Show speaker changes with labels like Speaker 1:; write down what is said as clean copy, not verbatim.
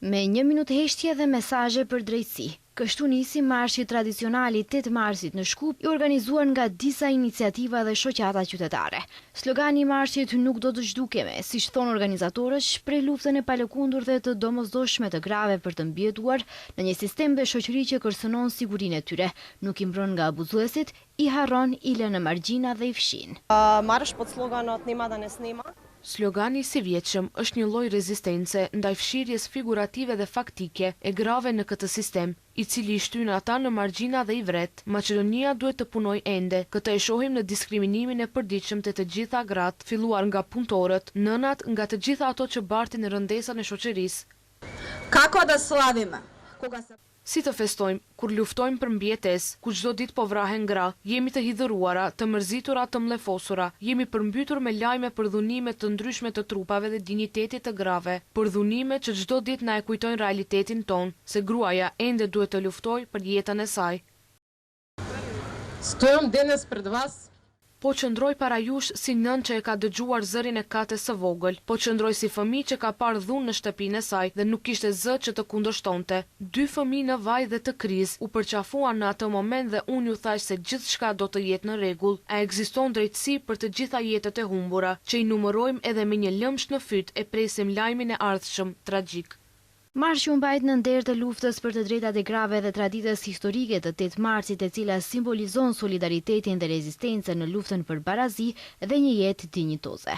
Speaker 1: Me 1 minutë heshtje dhe mesazhe për drejtësi. Kështu nisi marshi tradicional i 8 marsit në Shkup, i organizuar nga disa iniciativa dhe shoqata qytetare. Slogani i marshit nuk do të zhdukeme, siç thon organizatorët, shpreh luftën e palëkundur dhe të domosdoshme të grave për të mbijetuar në një sistem dhe shoqëri që kërcënon sigurinë e tyre, nuk i mbron nga abuzuesit, i harron, i lën në margjina dhe i fshin.
Speaker 2: Marrësh pod sloganot Nema danes nema.
Speaker 3: Slogani si vjetshëm është një lloj rezistence ndaj fshirjes figurative dhe faktike e grave në këtë sistem, i cili i shtyn ata në margjina dhe i vret. Maqedonia duhet të punojë ende. Këtë e shohim në diskriminimin e përditshëm të gjitha gratë, filluar nga punëtorët, nënat, nga të gjitha ato që bartin në rëndesën e shoqërisë.
Speaker 2: Kako da slavime?
Speaker 3: Si të festojmë, kur luftojmë për mbijetesë, ku çdo ditë po vrahen gra, jemi të hidhëruara, të mërzitura, të mllefosura, jemi përmbytur me lajme për dhunime të ndryshme të trupave dhe dinjitetit të grave, për dhunime që çdo ditë na e kujtojnë realitetin ton, se gruaja ende duhet të luftojë për jetën e saj.
Speaker 4: Стоям денес пред вас.
Speaker 3: Po qëndroj para jush si nën që e ka dëgjuar zërin e kates së vogël, po qëndroj si fëmijë që ka parë dhunë në shtëpinë e saj dhe nuk kishte zë që të kundërshtonte. 2 fëmijë në vaj dhe të kriz u përqafuan në atë moment dhe unë ju thash se gjithçka do të jetë në rregull. A ekziston drejtësi për të gjitha jetët e humbura, që i numërojmë edhe me një lëmsh në fyt e presim lajmin e ardhshëm tragjik.
Speaker 1: Marshi u mbajt në nder të luftës për të drejtat e grave dhe traditës historike të 8 marsit, e cila simbolizon solidaritetin dhe rezistencën në luftën për barazi dhe një jetë dinjitoze.